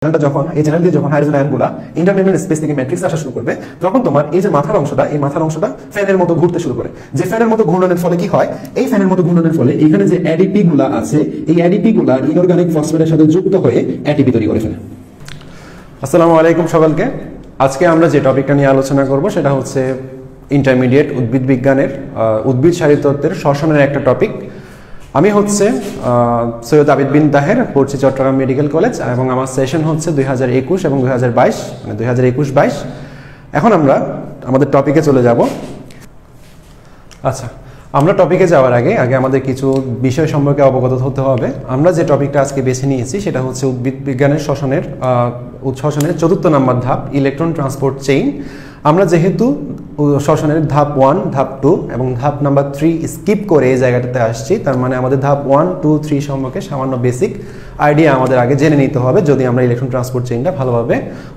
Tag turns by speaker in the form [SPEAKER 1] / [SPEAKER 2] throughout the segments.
[SPEAKER 1] চ্যানেলটা যখন এই চ্যানেল দিয়ে যখন হাইড্রোজেন আয়নগুলো ইন্টারমিডিয়েট স্পেস থেকে ম্যাট্রিক্সে আসা শুরু করবে, তখন তোমার এই যে মাথার অংশটা, এই মাথার অংশটা ফ্যানের মতো ঘুরতে শুরু করে। যে ফ্যানের মতো ঘূর্ণনের ফলে কি হয়, এই ফ্যানের মতো ঘূর্ণনের ফলে এখানে যে এডিপি গুলা আছে, এই এডিপি গুলা ইনঅর্গানিক ফসফেটের সাথে যুক্ত হয়ে এটিপি তৈরি করে ফেলে। আসসালামু আলাইকুম সকলকে। আজকে আমরা যে টপিকটা নিয়ে আলোচনা করব সেটা হচ্ছে ইন্টারমিডিয়েট উদ্ভিদ বিজ্ঞানের উদ্ভিদ শারীরতত্ত্বের শ্বসনের একটা টপিক। আমি হচ্ছে সৈয়দ আবিদ বিন তাহের, পড়ছি চট্টগ্রাম মেডিকেল কলেজ, এবং আমার সেশন হচ্ছে 2021 এবং 2022, মানে 2021-22। এখন আমরা আমাদের টপিকে চলে যাব। আচ্ছা, আমরা টপিকে যাওয়ার আগে আমাদের কিছু বিষয় সম্পর্কে অবগত হতে হবে। আমরা যে টপিকটা আজকে বেছে নিয়েছি সেটা হচ্ছে উদ্ভিদ বিজ্ঞানের শ্বসনের চতুর্থ নাম্বার ধাপ, ইলেকট্রন ট্রান্সপোর্ট চেইন। আমরা যেহেতু শ্বসনের ধাপ 1, ধাপ 2 এবং ধাপ নাম্বার 3 স্কিপ করে এই জায়গাটাতে আসছি, তার মানে আমাদের ধাপ 1, 2, 3 সম্পর্কে সামান্য বেসিক আইডিয়া আমাদের আগে জেনে নিতে হবে যদি আমরা ইলেকট্রন ট্রান্সপোর্ট চেইনটা ভালোভাবে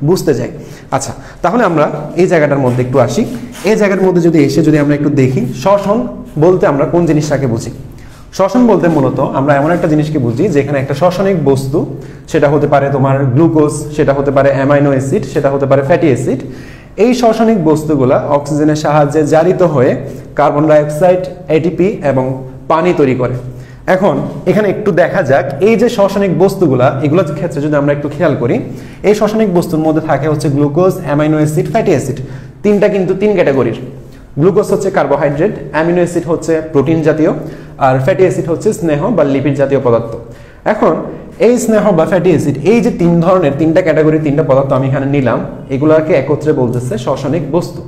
[SPEAKER 1] বুঝতে যাই। আচ্ছা, তাহলে আমরা এই জায়গাটার মধ্যে একটু আসি। এই জায়গার মধ্যে যদি আমরা একটু দেখি, শ্বসন বলতে আমরা কোন জিনিসটাকে বুঝি। শ্বসন বলতে মূলত আমরা এমন একটা জিনিসকে বুঝি যেখানে একটা শ্বসনিক বস্তু, সেটা হতে পারে তোমার গ্লুকোজ, সেটা হতে পারে অ্যামাইনো অ্যাসিড, সেটা হতে পারে ফ্যাটি অ্যাসিড। এই শ্বসনিক বস্তুগুলা অক্সিজেনের সাহায্যে জারিত হয়ে কার্বন ডাইঅক্সাইড, এটিপি এবং পানি তৈরি করে। এখন এখানে একটু দেখা যাক, এই যে শ্বসনিক বস্তুগুলা, এগুলোর ক্ষেত্রে যদি আমরা একটু খেয়াল করি, এই শ্বসনিক বস্তুর মধ্যে থাকে হচ্ছে glucose, amino acid, fatty acid. তিনটা কিন্তু তিন ক্যাটাগরির। গ্লুকোজ হচ্ছে কার্বোহাইড্রেট, অ্যামিনো অ্যাসিড হচ্ছে প্রোটিন জাতীয়, আর ফ্যাটি অ্যাসিড হচ্ছে স্নেহ বা লিপিড জাতীয় পদার্থ। এখন এই স্নেহ বা ফ্যাটি অ্যাসিড, এই যে তিনটা ক্যাটাগরি, তিনটা পদার্থ আমি এখানে নিলাম, এগুলোকে একত্রে বলতেছে শ্বসনিক বস্তু।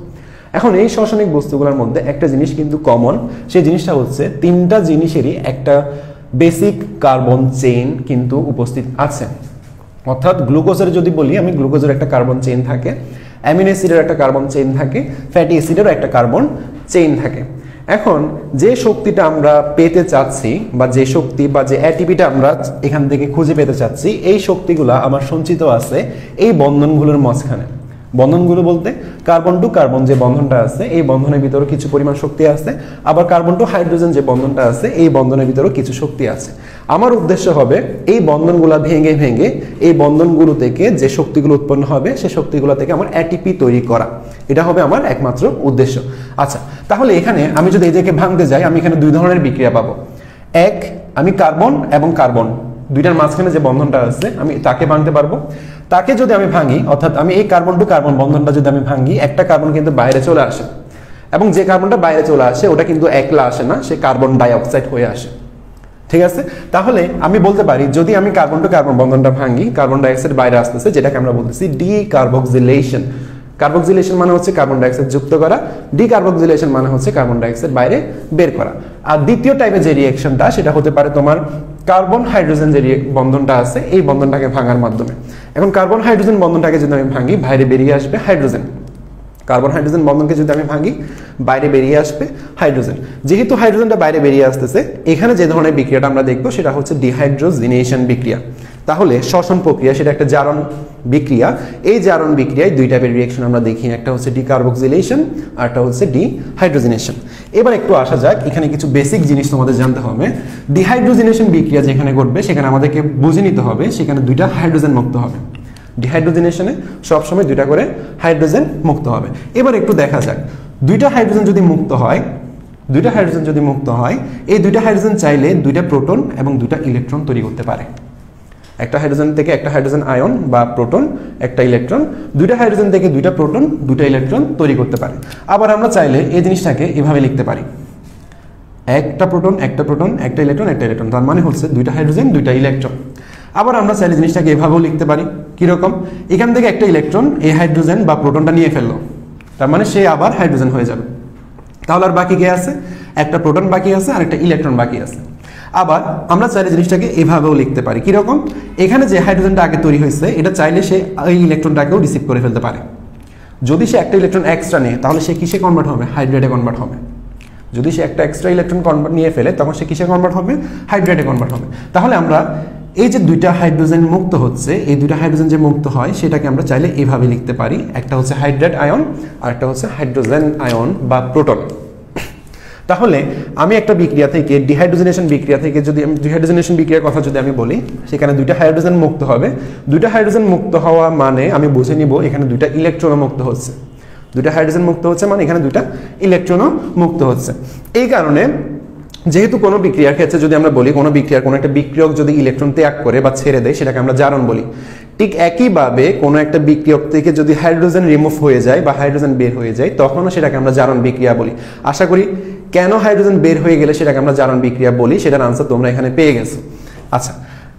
[SPEAKER 1] এখন এই শ্বসনিক বস্তুগুলোর মধ্যে একটা জিনিস কিন্তু কমন, সেই জিনিসটা হচ্ছে তিনটা জিনিসেরই একটা বেসিক কার্বন চেইন কিন্তু উপস্থিত আছে। অর্থাৎ গ্লুকোজের যদি বলি আমি, গ্লুকোজের একটা কার্বন চেইন থাকে, অ্যামিনো অ্যাসিডের একটা কার্বন চেইন থাকে, ফ্যাটি অ্যাসিডেরও একটা কার্বন চেইন থাকে। এখন যে শক্তিটা আমরা পেতে চাচ্ছি, বা যে শক্তি বা যে অ্যাটিপিটা আমরা এখান থেকে খুঁজে পেতে চাচ্ছি, এই শক্তিগুলা আমার সঞ্চিত আছে এই বন্ধনগুলোর মাঝখানে। বন্ধনগুলো বলতে কার্বন টু কার্বন যে বন্ধনটা আছে, এই বন্ধনের ভিতরে কিছু পরিমাণ শক্তি আছে, আবার কার্বন টু হাইড্রোজেন যে বন্ধনটা আছে, এই বন্ধনের ভিতরেও কিছু শক্তি আছে। আমার উদ্দেশ্য হবে এই বন্ধনগুলো ভেঙে ভেঙে এই বন্ধনগুলো থেকে যে শক্তিগুলো উৎপন্ন হবে, সেই শক্তিগুলো থেকে আমার অ্যাটিপি তৈরি করা। এটা হবে আমার একমাত্র উদ্দেশ্য। আচ্ছা, তাহলে এখানে আমি যদি এটাকে ভাঙতে যাই, আমি এখানে দুই ধরনের বিক্রিয়া পাবো। এক, আমি কার্বন এবং কার্বন দুইটার মাঝখানে যে বন্ধনটা আছে, আমি তাকে ভাঙতে পারবো। তাকে যদি আমি ভাঙি, অর্থাৎ আমি এই কার্বন টু কার্বন বন্ধনটা যদি আমি ভাঙি, একটা কার্বন কিন্তু বাইরে চলে আসে, এবং যে কার্বনটা বাইরে চলে আসে ওটা কিন্তু একলা আসে না, সে কার্বন ডাইঅক্সাইড হয়ে আসে। ঠিক আছে, তাহলে আমি বলতে পারি যদি আমি কার্বন টু কার্বন বন্ধনটা ভাঙি, কার্বন ডাইঅক্সাইড বাইরে আসতেছে, যেটাকে আমরা বলতেছি ডিকার্বক্সিলেশন। কার্বক্সিলেশন মানে হচ্ছে কার্বন ডাইঅক্সাইড যুক্ত করা, ডিকার্বক্সিলেশন মানে হচ্ছে কার্বন ডাইঅক্সাইড বাইরে বের করা। আর দ্বিতীয় টাইপের যে রিঅ্যাকশনটা, সেটা হতে পারে তোমার কার্বন হাইড্রোজেন যে বন্ধনটা আছে, এই বন্ধনটাকে ভাঙার মাধ্যমে। এখন কার্বন হাইড্রোজেন বন্ধনটাকে যদি আমি ভাঙি, বাইরে বেরিয়ে আসবে হাইড্রোজেন। কার্বন হাইড্রোজেন বন্ধনকে যদি আমি ভাঙি, বাইরে বেরিয়ে আসবে হাইড্রোজেন। যেহেতু হাইড্রোজেনটা বাইরে বেরিয়ে আসতেছে, এখানে যে ধরনের বিক্রিয়াটা আমরা দেখবো সেটা হচ্ছে ডিহাইড্রোজিনেশন বিক্রিয়া। তাহলে শ্বসন প্রক্রিয়া, সেটা একটা জারণ বিক্রিয়া। এই জারণ বিক্রিয়ায় দুই টাইপের রিঅ্যাকশন আমরা দেখি, একটা হচ্ছে ডিকার্বক্সিলেশন আর একটা হচ্ছে ডিহাইড্রোজিনেশন। এবার একটু আসা যাক, এখানে কিছু বেসিক জিনিস তোমাদের জানতে হবে। ডিহাইড্রোজিনেশন বিক্রিয়া যেখানে ঘটবে, সেখানে আমাদেরকে বুঝে নিতে হবে সেখানে দুইটা হাইড্রোজেন মুক্ত হবে। ডিহাইড্রোজিনেশনে সবসময় দুইটা করে হাইড্রোজেন মুক্ত হবে। এবার একটু দেখা যাক, দুইটা হাইড্রোজেন যদি মুক্ত হয়, এই দুইটা হাইড্রোজেন চাইলে দুইটা প্রোটন এবং দুইটা ইলেকট্রন তৈরি করতে পারে। একটা হাইড্রোজেন থেকে একটা হাইড্রোজেন আয়ন বা প্রোটন, একটা ইলেকট্রন, দুইটা হাইড্রোজেন থেকে দুইটা প্রোটন, দুইটা ইলেকট্রন তৈরি করতে পারে। আবার আমরা চাইলে এই জিনিসটাকে এভাবে লিখতে পারি, একটা প্রোটন, একটা প্রোটন, একটা ইলেকট্রন, একটা ইলেকট্রন, তার মানে হচ্ছে দুইটা হাইড্রোজেন, দুইটা ইলেকট্রন। আবার আমরা চাইলে জিনিসটাকে এভাবেও লিখতে পারি, কিরকম, এখান থেকে একটা ইলেকট্রন এই হাইড্রোজেন বা প্রোটনটা নিয়ে ফেললো, তার মানে সে আবার হাইড্রোজেন হয়ে যাবে। তাহলে আর বাকি কে আছে? একটা প্রোটন বাকি আছে আর একটা ইলেকট্রন বাকি আছে। আবার আমরা চাইলে জিনিসটাকে এভাবেও লিখতে পারি, কিরকম, এখানে যে হাইড্রোজেনটা আগে তৈরি হয়েছে, এটা চাইলে সে এই ইলেকট্রনটাকেও রিসিভ করে ফেলতে পারে। যদি সে একটা ইলেকট্রন এক্সট্রা নেয়, তাহলে সে কিসে কনভার্ট হবে? হাইড্রেটে কনভার্ট হবে। যদি সে একটা এক্সট্রা ইলেকট্রন নিয়ে ফেলে, তখন সে কিসে কনভার্ট হবে? হাইড্রেটে কনভার্ট হবে। তাহলে আমরা এই যে দুইটা হাইড্রোজেন মুক্ত হচ্ছে, এই দুইটা হাইড্রোজেন যে মুক্ত হয়, সেটাকে আমরা চাইলে এভাবে লিখতে পারি, একটা হচ্ছে হাইড্রেট আয়ন আর একটা হচ্ছে হাইড্রোজেন আয়ন বা প্রোটন। তাহলে আমি একটা বিক্রিয়া থেকে ডিহাইড্রোজেনেশন বিক্রিয়া থেকে যদি আমি ডিহাইড্রোজেনেশন বিক্রিয়ার কথা যদি আমি বলি, সেখানে দুইটা হাইড্রোজেন মুক্ত হবে। দুইটা হাইড্রোজেন মুক্ত হওয়া মানে আমি বুঝে নিব এখানে দুইটা ইলেকট্রন মুক্ত হচ্ছে। দুইটা হাইড্রোজেন মুক্ত হচ্ছে মানে এখানে দুইটা ইলেকট্রনও মুক্ত হচ্ছে। এই কারণে যেহেতু কোনো বিক্রিয়ার ক্ষেত্রে যদি আমরা বলি কোনো বিক্রিয়ার কোনো একটা বিক্রিয়ক যদি ইলেকট্রন ত্যাগ করে বা ছেড়ে দেয় সেটাকে আমরা জারণ বলি। ঠিক একইভাবে কোনো একটা বিক্রিয়ক থেকে যদি হাইড্রোজেন রিমুভ হয়ে যায় বা হাইড্রোজেন বের হয়ে যায় তখনও সেটাকে আমরা জারণ বিক্রিয়া বলি। আশা করি কেন হাইড্রোজেন বের হয়ে গেলে সেটাকে আমরা জারণ বিক্রিয়া বলি সেটার আনসার তোমরা এখানে পেয়ে গেছো। আচ্ছা,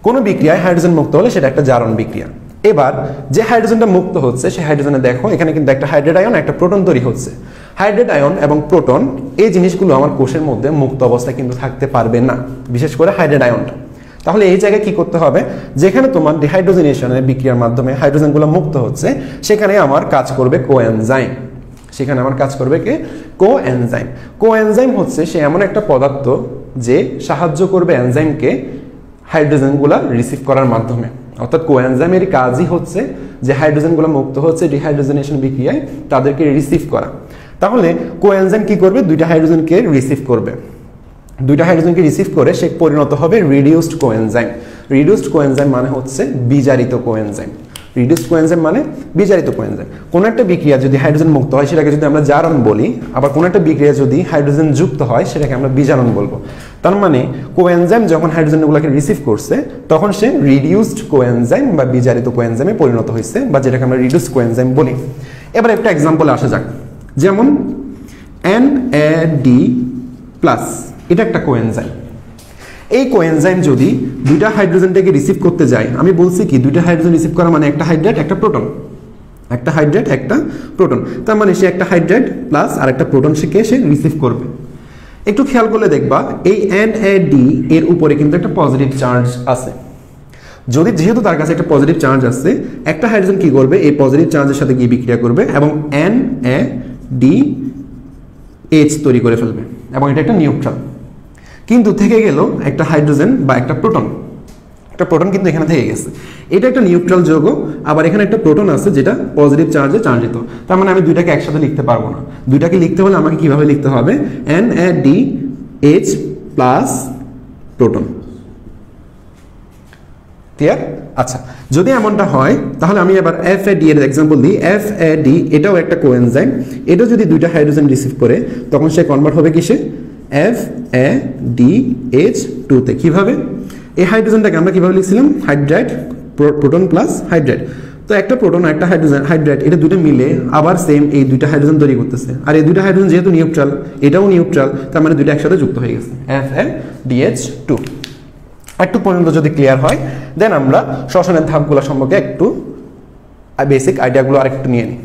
[SPEAKER 1] কোনো বিক্রিয়ায় হাইড্রোজেন মুক্ত হলে সেটা একটা জারণ বিক্রিয়া। এবার যে হাইড্রোজেনটা মুক্ত হচ্ছে সেই হাইড্রোজেনে দেখো এখানে কিন্তু একটা হাইড্রেট আয়ন একটা প্রোটন তৈরি হচ্ছে। হাইড্রেট আয়ন এবং প্রোটন এই জিনিসগুলো আমার কোষের মধ্যে মুক্ত অবস্থায় কিন্তু থাকতে পারবে না, বিশেষ করে হাইড্রেট আয়নটা। তাহলে এই জায়গায় কি করতে হবে, যেখানে তোমার ডিহাইড্রোজেনেশনের বিক্রিয়ার মাধ্যমে হাইড্রোজেনগুলো মুক্ত হচ্ছে সেখানে আমার কাজ করবে কোএনজাইম। সেখানে আমার কাজ করবে কি কোএনজাইম। কোএনজাইম হচ্ছে সে এমন একটা পদার্থ যে সাহায্য করবে এনজাইমকে হাইড্রোজেনগুলো রিসিভ করার মাধ্যমে। অর্থাৎ কোএনজাইমের কাজই হচ্ছে যে হাইড্রোজেনগুলো মুক্ত হচ্ছে ডিহাইড্রোজেনেশন বিক্রিয়ায় তাদেরকে রিসিভ করা। তাহলে কোএনজাইম কি করবে, দুইটা হাইড্রোজেনকে রিসিভ করবে। দুইটা হাইড্রোজেনকে রিসিভ করে সে পরিণত হবে রিডিউসড কোএনজাইম। রিডিউসড কোএনজাইম মানে হচ্ছে বিজারিত কোএনজাইম। রিডিউসড কোএনজাইম মানে বিজারিত কোএনজাইম। কোনো একটা বিক্রিয়া যদি হাইড্রোজেন মুক্ত হয় সেটাকে যদি আমরা জারণ বলি, আবার কোনো একটা বিক্রিয়া যদি হাইড্রোজেন যুক্ত হয় সেটাকে আমরা বিজারণ বলবো। তার মানে কোএনজাইম যখন হাইড্রোজেনগুলোকে রিসিভ করছে তখন সে রিডিউসড কোএনজাইম বা বিজারিত কোএনজাইমে পরিণত হয়েছে, বা যেটাকে আমরা রিডিউসড কোএনজাইম বলি। এবার একটা এক্সাম্পলে আসা যাক, যেমন NAD+, এটা একটা কোএনজাইম। এই কোএনজাইম যদি দুইটা হাইড্রোজেনটাকে রিসিভ করতে যায়, আমি বলছি কি দুইটা হাইড্রোজেন রিসিভ করা মানে একটা হাইড্রেট একটা প্রোটন, একটা হাইড্রেট একটা প্রোটন। তার মানে সে একটা হাইড্রেট প্লাস আর একটা প্রোটন সে রিসিভ করবে। একটু খেয়াল করলে দেখবা এই NAD এর উপরে কিন্তু একটা পজিটিভ চার্জ আছে। যেহেতু তার কাছে একটা পজিটিভ চার্জ আছে, একটা হাইড্রোজেন কি করবে, এই পজিটিভ চার্জের সাথে গিয়ে বিক্রিয়া করবে এবং NADH তৈরি করে ফেলবে, এবং এটা একটা নিউট্রাল। কিন্তু থেকে গেল একটা হাইড্রোজেন বা একটা প্রোটন। একটা প্রোটন কিন্তু এখানে থেকে গেছে, এটা একটা নিউট্রাল যৌগ। আবার এখানে একটা প্রোটন আছে যেটা পজিটিভ চার্জে চার্জিত। তার মানে আমি দুইটাকে একসাথে লিখতে পারবো না। দুইটাকে লিখতে হলে আমাকে কিভাবে লিখতে হবে, NADH প্লাস প্রোটন। ক্লিয়ার? আচ্ছা, যদি এমনটা হয় তাহলে আমি এবার FAD এর এক্সাম্পল দিই। FAD এটাও একটা কোএনজাইম। এটা যদি দুইটা হাইড্রোজেন রিসিভ করে তখন সে কনভার্ট হবে কিসে, FADH2 তে। কিভাবে, এই হাইড্রোজেনটাকে আমরা কিভাবে লিখছিলাম, হাইড্রেট প্রোটন প্লাস হাইড্রেট। তো একটা প্রোটন একটা হাইড্রোজেন হাইড্রেট এটা দুটো মিলে আবার সেম এই দুইটা হাইড্রোজেন তৈরি করতেছে। আর এই দুইটা হাইড্রোজেন যেহেতু নিউট্রাল, এটাও নিউট্রাল, তার মানে দুইটা একসাথে যুক্ত হয়ে গেছে, FADH2। একটু পর্যন্ত যদি ক্লিয়ার হয় দেন আমরা শ্বসনের ধাপগুলো সম্পর্কে একটু বেসিক আইডিয়াগুলো আরেকটু নিয়ে নিই।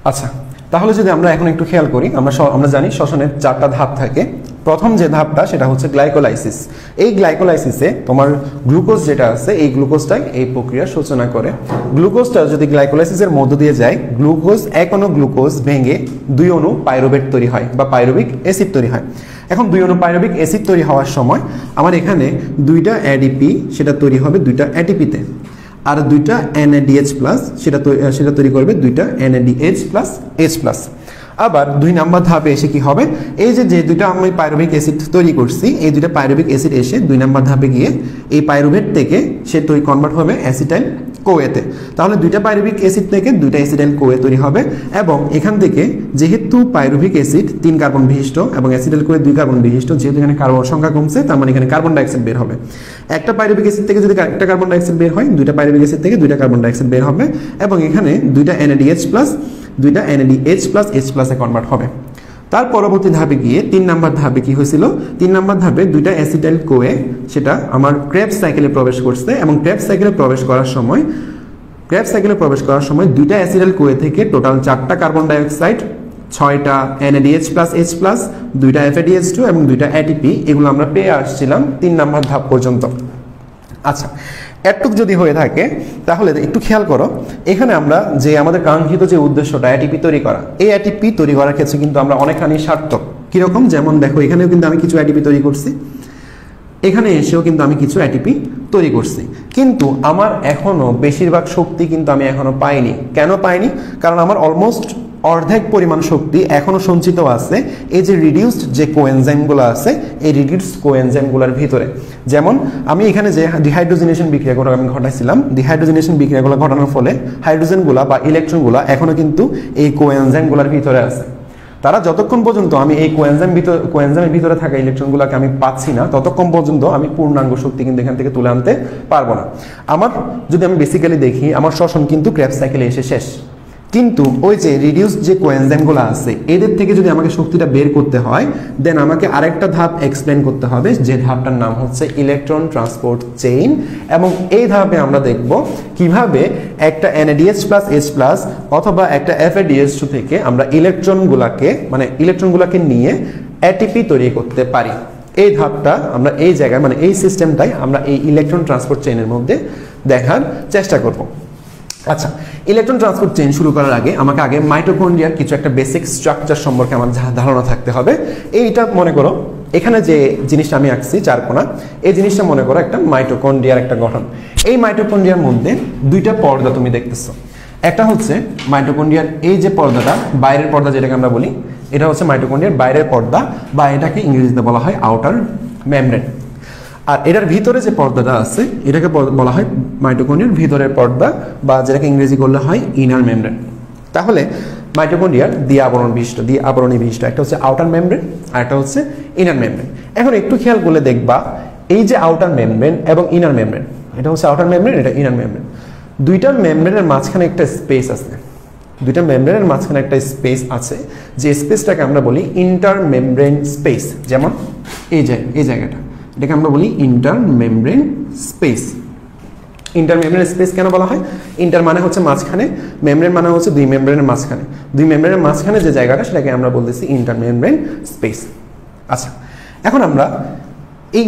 [SPEAKER 1] আচ্ছা, তাহলে যদি আমরা এখন একটু খেয়াল করি, আমরা জানি শ্বসনের 4টা ধাপ থাকে। প্রথম যে ধাপটা সেটা হচ্ছে গ্লাইকোলাইসিস। এই গ্লাইকোলাইসিসে তোমার গ্লুকোজ যেটা আছে এই গ্লুকোজটাই এই প্রক্রিয়ার সূচনা করে। গ্লুকোজটা যদি গ্লাইকোলাইসিসের মধ্য দিয়ে যায়, গ্লুকোজ এক অণু গ্লুকোজ ভেঙে 2 অণু পাইরুভেট তৈরি হয় বা পাইরুভিক অ্যাসিড তৈরি হয়। এখন 2 অণু পাইরুভিক অ্যাসিড তৈরি হওয়ার সময় আমার এখানে 2টা ADP সেটা তৈরি হবে 2টা ATPতে, আর 2টা NADH প্লাস সেটা তৈরি করবে 2টা NADH প্লাস H প্লাস। আবার 2 নম্বর ধাপে এসে কি হবে, এই যে 2টা আমি পাইরুভিক অ্যাসিড তৈরি করছি, এই 2টা পাইরুভিক অ্যাসিড এসে 2 নম্বর ধাপে গিয়ে এই পাইরুভেট থেকে সে কনভার্ট হবে অ্যাসিটাইল কোয়েতে। তাহলে 2টা পাইরুভিক অ্যাসিড থেকে 2টা অ্যাসিটাইল কোয়ে তৈরি হবে, এবং এখান থেকে যেহেতু পাইরুভিক অ্যাসিড 3 কার্বন বিশিষ্ট এবং অ্যাসিটাইল কোয়ে 2 কার্বন বিশিষ্ট, যেহেতু এখানে কার্বন সংখ্যা কমছে তার মানে এখানে কার্বন ডাইঅক্সাইড বের হবে। একটা পাইরুভিক অ্যাসিড থেকে যদি একটা কার্বন ডাইঅক্সাইড বের হয়, 2টা পাইরুভিক অ্যাসিড থেকে 2টা কার্বন ডাইঅক্সাইড বের হবে, এবং এখানে 2টা NADH প্লাস 2টা NADH প্লাস H প্লাসে কনভার্ট হবে। তার পরবর্তী ধাপে গিয়ে 3 নম্বর ধাপে কি হয়েছিল, 3 নম্বর ধাপে 2টা অ্যাসিটাইল কোয়ে সেটা আমার ক্রেবস সাইকেলে প্রবেশ করছে, এবং ক্রেবস সাইকেলে প্রবেশ করার সময় 2টা অ্যাসিটাইল কোয়ে থেকে টোটাল 4টা কার্বন ডাইঅক্সাইড, 6টা NADH প্লাস H প্লাস, 2টা FADH2 এবং 2টা ATP, এগুলো আমরা পেয়ে আসছিলাম 3 নম্বর ধাপ পর্যন্ত। আচ্ছা, এটুক যদি হয়ে থাকে তাহলে একটু খেয়াল করো, এখানে আমরা যে আমাদের কাঙ্ক্ষিত যে উদ্দেশ্যটা ATP তৈরি করা, এই ATP তৈরি করার ক্ষেত্রে কিন্তু আমরা অনেকখানি সার্থক। কিরকম, যেমন দেখো এখানেও কিন্তু আমি কিছু ATP তৈরি করছি, এখানে এসেও কিন্তু আমি কিছু ATP তৈরি করছি, কিন্তু আমার এখনো বেশিরভাগ শক্তি কিন্তু আমি এখনো পাইনি। কেন পাইনি? কারণ আমার অলমোস্ট অর্ধেক পরিমাণ শক্তি এখনো সঞ্চিত আছে এই যে রিডিউসড যে কোএনজাইমগুলো আছে এই রিডিউসড কোএনজাইমগুলোর ভিতরে। যেমন আমি এখানে যে ডিহাইড্রোজেনেশন বিক্রিয়াগুলো আমি ঘটাইছিলাম, ডিহাইড্রোজেনেশন বিক্রিয়াগুলো ঘটানোর ফলে হাইড্রোজেনগুলো বা ইলেকট্রনগুলো এখনো কিন্তু এই কোএনজাইমগুলোর ভিতরে আছে। তারা যতক্ষণ পর্যন্ত আমি এই কোএনজাইমের ভিতরে থাকা ইলেকট্রনগুলোকে আমি পাচ্ছি না, ততক্ষণ পর্যন্ত আমি পূর্ণাঙ্গ শক্তি কিন্তু এখান থেকে তুলে আনতে পারবো না। আমার যদি আমি বেসিক্যালি দেখি, আমার শ্বসন কিন্তু ক্রেবস সাইকেলে এসে শেষ। কিন্তু ওই যে রিডিউসড যে কোএনজাইমগুলো আছে এদের থেকে যদি আমাকে শক্তিটা বের করতে হয়, দেন আমাকে আরেকটা ধাপ এক্সপ্লেন করতে হবে, যে ধাপটার নাম হচ্ছে ইলেকট্রন ট্রান্সপোর্ট চেইন। এবং এই ধাপে আমরা দেখব কিভাবে একটা NADH+H+ অথবা একটা FADH2 থেকে আমরা ইলেকট্রনগুলোকে নিয়ে ATP তৈরি করতে পারি। এই ধাপটা আমরা এই জায়গায় এই সিস্টেমটাই আমরা এই ইলেকট্রন ট্রান্সপোর্ট চেইনের মধ্যে দেখার চেষ্টা করব। আচ্ছা, ইলেকট্রন ট্রান্সপোর্ট চেইন শুরু করার আগে আমাকে আগে মাইটোকন্ড্রিয়ার কিছু একটা বেসিক স্ট্রাকচার সম্পর্কে আমার ধারণা থাকতে হবে। এইটা মনে করো, এখানে যে জিনিসটা আমি আঁকছি চারকোনা, এই জিনিসটা মনে করো একটা মাইটোকন্ড্রিয়ার একটা গঠন। এই মাইটোকন্ড্রিয়ার মধ্যে দুইটা পর্দা তুমি দেখতেছো। একটা হচ্ছে মাইটোকন্ড্রিয়ার এই যে পর্দাটা, বাইরের পর্দা যেটাকে আমরা বলি, এটা হচ্ছে মাইটোকন্ড্রিয়ার বাইরের পর্দা, বা এটাকে ইংরেজিতে বলা হয় আউটার মেমব্রেন। আর এটার ভিতরে যে পর্দাটা আছে এটাকে বলা হয় মাইটোকন্ড্রিয়ার ভিতরের পর্দা, বা যেটাকে ইংরেজি করলে হয় ইনার মেমব্রেন। তাহলে মাইটোকন্ড্রিয়ার আবরণী বিশিষ্ট একটা হচ্ছে আউটার মেমব্রেন আর একটা হচ্ছে ইনার মেমব্রেন। এখন একটু খেয়াল করলে দেখবা এই যে আউটার মেমব্রেন এবং ইনার মেমব্রেন, এটা হচ্ছে আউটার মেমব্রেন, এটা ইনার মেমব্রেন, দুইটা মেমব্রেনের মাঝখানে একটা স্পেস আছে। দুইটা মেমব্রেনের মাঝখানে একটা স্পেস আছে, যে স্পেসটাকে আমরা বলি ইন্টার মেমব্রেন স্পেস। যেমন এই জায়গাটা, এটাকে আমরা বলি inter membrane space. Inter membrane space কেন বলা হয়? ইন্টার মানে হচ্ছে মাঝখানে, মেমব্রেন মানে হচ্ছে দুই মেমব্রেনের মাঝখানে। দুই মেমব্রেনের মাঝখানে যে জায়গাটা সেটাকে আমরা বলতেছি ইন্টার মেমব্রেন স্পেস। আচ্ছা, এখন আমরা এই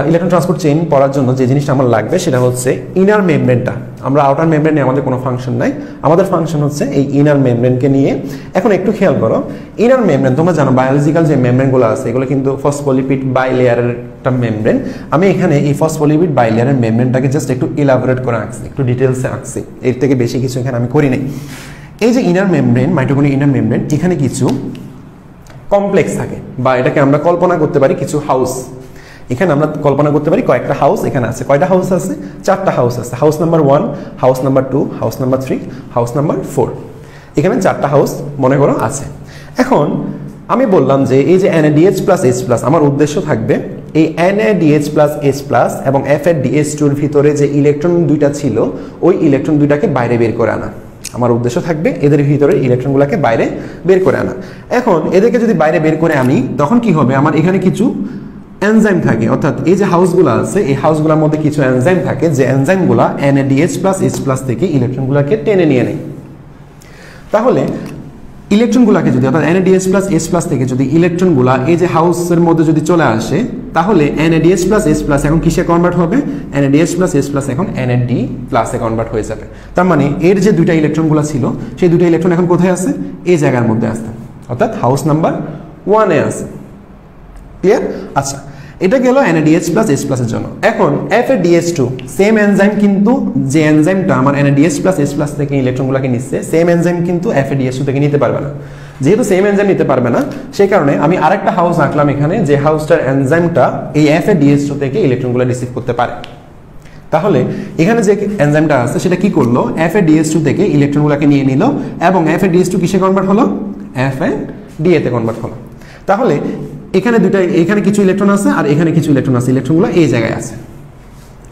[SPEAKER 1] ইলেকট্রন ট্রান্সপোর্ট চেইন পড়ার জন্য যে জিনিসটা আমার লাগবে সেটা হচ্ছে ইনার মেমব্রেনটা। আমরা আউটার মেমব্রেনে আমাদের কোনো ফাংশন নাই, আমাদের ফাংশন হচ্ছে এই ইনার মেমব্রেনকে নিয়ে। এখন একটু খেয়াল করো, ইনার মেমব্রেন তোমরা জানো বায়োলজিক্যাল যে মেমব্রেনগুলো আছে এগুলো কিন্তু ফসফোলিপিড বাইলেয়ারের একটা মেমব্রেন। আমি এখানে এই ফসফোলিপিড বাইলেয়ারের মেমব্রেনটাকে জাস্ট একটু ইলাবোরেট করে আঁকছি, একটু ডিটেলসে আঁকছি, এর থেকে বেশি কিছু এখানে আমি করি নাই। এই যে ইনার মেমব্রেন, মাইটোকন্ড্রিয়ার ইনার মেমব্রেন, এখানে কিছু কমপ্লেক্স থাকে, বা এটাকে আমরা কল্পনা করতে পারি কিছু হাউস। এখানে আমরা কল্পনা করতে পারি কয়েকটা হাউস এখানে আছে। কয়টা হাউস আছে? চারটা হাউস আছে। House number 1, house number 2, house number 3, house number 4। এখানে চারটা হাউস মনে করো আছে। এখন আমি বললাম যে এই যে NADH+H+, আমার উদ্দেশ্য থাকবে এই NADH+H+ এবং FADH2 ভিতরে যে ইলেকট্রন দুইটা ছিল ওই ইলেকট্রন দুইটাকে বাইরে বের করে আনা। আমার উদ্দেশ্য থাকবে এদের ভিতরে ইলেকট্রনগুলোকে বাইরে বের করে আনা। এখন এদেরকে যদি বাইরে বের করে আনি তখন কি হবে? আমার এখানে কিছু এনজাইম থাকে, অর্থাৎ এই যে হাউসগুলো আছে এই হাউসগুলোর মধ্যে কিছু এনজাইম থাকে, যে এনজাইমগুলো NADH+H+ থেকে ইলেকট্রনগুলোকে টেনে নিয়ে নেয়। তাহলে ইলেকট্রনগুলোকে যদি, অর্থাৎ NADH+H+ থেকে যদি ইলেকট্রনগুলো এই যে হাউসের মধ্যে যদি চলে আসে, তাহলে NADH+H+ এখন কিসে কনভার্ট হবে? NADH+H+ এখন NAD+ এ কনভার্ট হয়ে যাবে। তার মানে এর যে দুইটা ইলেকট্রনগুলো ছিল সেই দুইটা ইলেকট্রন এখন কোথায় আছে? এই জায়গার মধ্যে আছে, অর্থাৎ হাউস নাম্বার 1 এ আছে। ক্লিয়ার? আচ্ছা, এটা গেল NADH+H+ এর জন্য। এখন FADH2 সেম এনজাইম, কিন্তু যে এনজাইমটা আমার NADH+H+ থেকে ইলেকট্রনগুলোকে নিচ্ছে সেম এনজাইম কিন্তু FADH2 থেকে নিতে পারবে না। যেহেতু সেম এনজাইম নিতে পারবে না, সেই কারণে আমি আরেকটা হাউস আঁকলাম এখানে, যে হাউসটার এনজাইমটা এই FADH2 থেকে ইলেকট্রনগুলো রিসিভ করতে পারে। তাহলে এখানে যে এনজাইমটা আছে সেটা কি করলো? FADH2 থেকে ইলেকট্রনগুলোকে নিয়ে নিল এবং FADH2 কিসে কনভার্ট হলো? FADA তে কনভার্ট হলো। তাহলে এখানে কিছু ইলেকট্রন আছে আর এখানে কিছু ইলেকট্রন আছে, ইলেকট্রনগুলো এই জায়গায় আছে,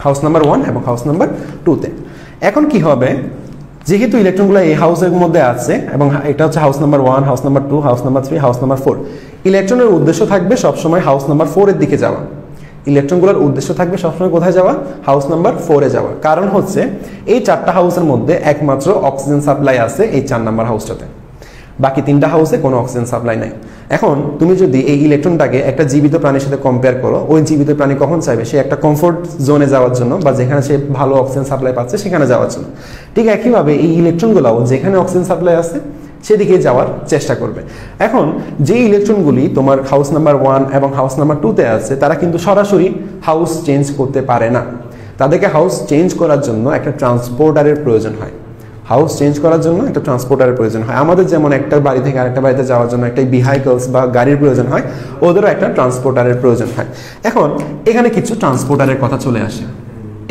[SPEAKER 1] হাউস নাম্বার 1 এবং হাউস নাম্বার 2 তে। এখন কি হবে? যেহেতু ইলেকট্রনগুলো এই হাউসের মধ্যে আছে এবং এটা হচ্ছে house number 1, house number 2, house number 3, house number 4, ইলেকট্রনের উদ্দেশ্য থাকবে সবসময় হাউস নাম্বার 4 এর দিকে যাওয়া। ইলেকট্রনগুলোর উদ্দেশ্য থাকবে সবসময় কোথায় যাওয়া? হাউস নাম্বার 4 এ যাওয়া। কারণ হচ্ছে এই চারটা হাউসের মধ্যে একমাত্র অক্সিজেন সাপ্লাই আছে এই 4 নাম্বার হাউসটাতে, বাকি 3টা হাউসে কোনো অক্সিজেন সাপ্লাই নাই। এখন তুমি যদি এই ইলেকট্রনটাকে একটা জীবিত প্রাণীর সাথে কম্পেয়ার করো, ওই জীবিত প্রাণী কখন চাইবে? সে একটা কমফোর্ট জোনে যাওয়ার জন্য, বা যেখানে সে ভালো অক্সিজেন সাপ্লাই পাচ্ছে সেখানে যাওয়ার জন্য। ঠিক একইভাবে এই ইলেকট্রনগুলোও যেখানে অক্সিজেন সাপ্লাই আছে সেদিকে যাওয়ার চেষ্টা করবে। এখন যে ইলেকট্রনগুলি তোমার হাউস নাম্বার 1 এবং হাউস নাম্বার 2 তে আছে তারা কিন্তু সরাসরি হাউস চেঞ্জ করতে পারে না, তাদেরকে হাউস চেঞ্জ করার জন্য একটা ট্রান্সপোর্টারের প্রয়োজন হয়। হাউস চেঞ্জ করার জন্য একটা ট্রান্সপোর্টারের প্রয়োজন হয়। আমাদের যেমন একটা বাড়ি থেকে আরেকটা বাড়িতে যাওয়ার জন্য একটা ভেহিকলস বা গাড়ির প্রয়োজন হয়, ওদেরও একটা ট্রান্সপোর্টারের প্রয়োজন হয়। এখন এখানে কিছু ট্রান্সপোর্টারের কথা চলে আসে।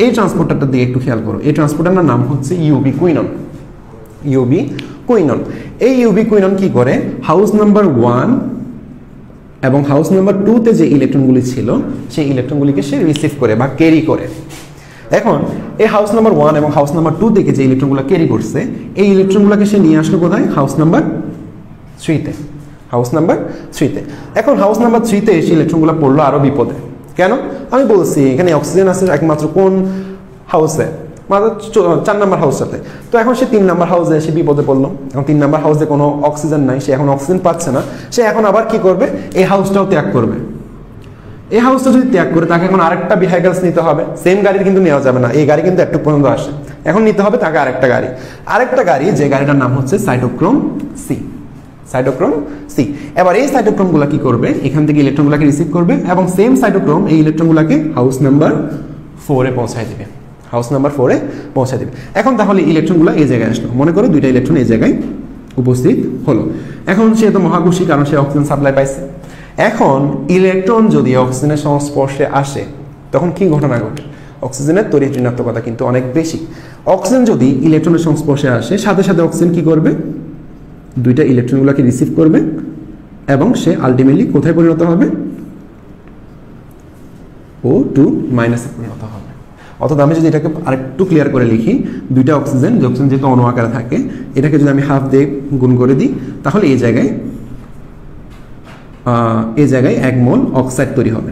[SPEAKER 1] এই ট্রান্সপোর্টারটা দিয়ে একটু খেয়াল করো। এই ট্রান্সপোর্টারের নাম হচ্ছে ইউবি কুইনন। UV quinone. এই ইউবি কুইনন কি করে, হাউস নাম্বার 1 এবং হাউস নাম্বার 2-তে যে ইলেকট্রনগুলি ছিল সেই ইলেকট্রনগুলিকে সে রিসিভ করে বা ক্যারি করে। এখন এই হাউস নাম্বার 1 এবং হাউস নাম্বার 2 থেকে যে ইলেকট্রনগুলো ক্যারি করছে, এই ইলেকট্রনগুলোকে সে নিয়ে আসলো কোথায়, হাউস নাম্বার 3-তে। হাউস নাম্বার 3-তে। এখন হাউস নাম্বার 3-তে এসে ইলেকট্রনগুলো পড়লো আরো বিপদে। কেন? আমি বলছি এখানে অক্সিজেন আছে একমাত্র কোন হাউসে, মাত্র 4 নাম্বার হাউসটাতে। তো এখন সে 3 নাম্বার হাউসে এসে বিপদে পড়লো। এখন 3 নাম্বার হাউসে কোনো অক্সিজেন নাই, সে এখন অক্সিজেন পাচ্ছে না। সে এখন আবার কি করবে, এই হাউসটাও ত্যাগ করবে। এই হাউসটা যদি ত্যাগ করে তাকে এখন আরেকটা ভেহিকলস নিতে হবে। সেম গাড়ি কিন্তু নেওয়া যাবে না, এই গাড়ি কিন্তু একটু পর্যন্ত আসে। এখন নিতে হবে তাকে আরেকটা গাড়ি, যে গাড়িটার নাম হচ্ছে সাইটোক্রোম সি। Cytochrome C. এবার এই সাইটোক্রোমগুলো কি করবে, এখান থেকে ইলেকট্রনগুলোকে রিসিভ করবে এবং সেম সাইটোক্রোম এই ইলেকট্রনগুলোকে হাউস নাম্বার 4-এ পৌঁছায় দিবে। হাউস নাম্বার 4-এ পৌঁছায় দিবে। এখন তাহলে ইলেকট্রনগুলো এই জায়গায় আসলো, মনে করো 2টা ইলেকট্রন এই জায়গায় উপস্থিত হলো। এখন সে তো মহাখুশি, কারণ সে অক্সিজেন সাপ্লাই পাইছে। এখন ইলেকট্রন যদি অক্সিজেনের সংস্পর্শে আসে তখন কি ঘটনা ঘটে, অক্সিজেনের তড়িৎ ঋণাত্মকতা কিন্তু অনেক বেশি। অক্সিজেন যদি ইলেকট্রনের সংস্পর্শে আসে, সাথে সাথে অক্সিজেন কি করবে, 2টা ইলেকট্রনগুলোকে রিসিভ করবে এবং সে আলটিমেটলি কোথায় পরিণত হবে, O2 মাইনাসে পরিণত হবে। অর্থাৎ আমি যদি এটাকে আরেকটু ক্লিয়ার করে লিখি, 2টা অক্সিজেন যেহেতু অণু আকারে থাকে, এটাকে যদি আমি হাফ দিয়ে গুণ করে দিই, তাহলে এই জায়গায় 1 মোল অক্সাইড তৈরি হবে।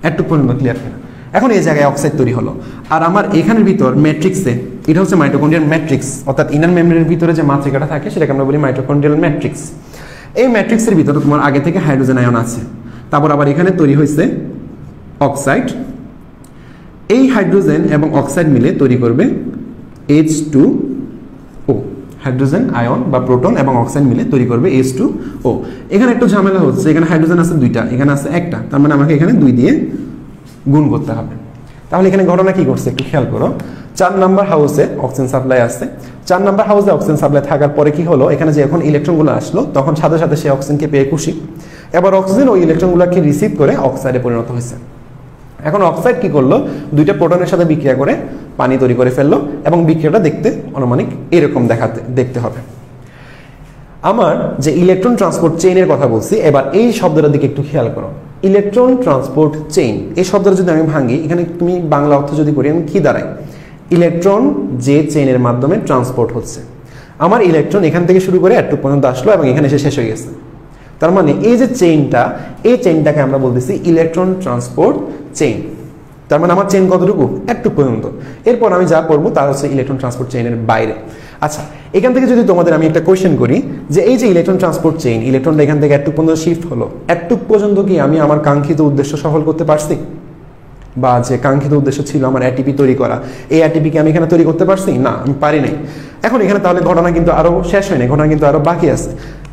[SPEAKER 1] একটু পর্যন্ত ক্লিয়ার কিনা? এখন এই জায়গায় অক্সাইড তৈরি হলো, আর আমার এখানের ভিতর ম্যাট্রিক্সে, এটা হচ্ছে মাইটোকন্ড্রিয়াল ম্যাট্রিক্স, অর্থাৎ ইনার মেমব্রেনের ভিতরে যে মাতৃকাটা থাকে সেটাকে আমরা বলি মাইটোকন্ড্রিয়াল ম্যাট্রিক্স। এই ম্যাট্রিক্সের ভিতরে তোমার আগে থেকে হাইড্রোজেন আয়ন আছে, তারপর আবার এখানে তৈরি হয়েছে অক্সাইড। এই হাইড্রোজেন এবং অক্সাইড মিলে তৈরি করবে H2O। হাইড্রোজেন আয়ন বা প্রোটন এবং অক্সাইড মিলে তৈরি করবে H2O। এখানে একটু ঝামেলা হচ্ছে, এখানে হাইড্রোজেন আছে 2টা, এখানে আছে 1টা, তার মানে আমাকে এখানে 2 দিয়ে গুণ করতে হবে। তাহলে এখানে ঘটনা কি করছে একটু খেয়াল করো। 4 নাম্বার হাউসে অক্সিজেন সাপ্লাই আসছে। 4 নাম্বার হাউসে অক্সিজেন সাপ্লাই থাকার পরে কি হলো, এখানে যে এখন ইলেকট্রনগুলো আসলো তখন সাথে সাথে সে অক্সিজেনকে পেয়ে খুশি। এবার অক্সিজেন ওই ইলেকট্রনগুলোকে রিসিভ করে অক্সাইডে পরিণত হয়েছে। এখন অক্সাইড কি করলো, 2টা প্রোটনের সাথে বিক্রিয়া করে পানি তৈরি করে ফেললো এবং বিক্রিয়াটা দেখতে আনুমানিক এরকম দেখতে হবে। আমার যে ইলেকট্রন ট্রান্সপোর্ট চেইনের কথা বলছি, এবার এই শব্দটার দিকে একটু খেয়াল করো। ইলেকট্রন ট্রান্সপোর্ট চেইন, এই শব্দটা যদি আমি ভাঙি, এখানে তুমি বাংলা অর্থ যদি করি, আমি কি দাঁড়াই, ইলেকট্রন যে চেইনের মাধ্যমে ট্রান্সপোর্ট হচ্ছে। আমার ইলেকট্রন এখান থেকে শুরু করে এতটুকু পর্যন্ত আসলো এবং এখানে এসে শেষ হয়ে গেছে। তার মানে এই যে চেইনটা, এই চেইনটাকে আমরা বলতেছি ইলেকট্রন ট্রান্সপোর্ট চেইন। তার মানে আমার চেইন কতটুকু, একটু পর্যন্ত। এরপর আমি যা পড়বো তা হচ্ছে ইলেকট্রন ট্রান্সপোর্ট চেইনের বাইরে। আচ্ছা, এখান থেকে যদি তোমাদের আমি একটা কোয়েশ্চেন করি যে এই যে ইলেকট্রন ট্রান্সপোর্ট চেইন, ইলেকট্রনটা এখান থেকে একটু পর্যন্ত শিফট হলো, একটু পর্যন্ত কি আমি আমার কাঙ্ক্ষিত উদ্দেশ্য সফল করতে পারছি, বা যে কাঙ্ক্ষিত উদ্দেশ্য ছিল আমার এটিপি তৈরি করা, এই এটিপিকে আমি এখানে তৈরি করতে পারছি না, আমি পারি নাই। এখন এখানে তাহলে ঘটনা কিন্তু আরো শেষ হয়নি, ঘটনা কিন্তু আরো বাকি আছে।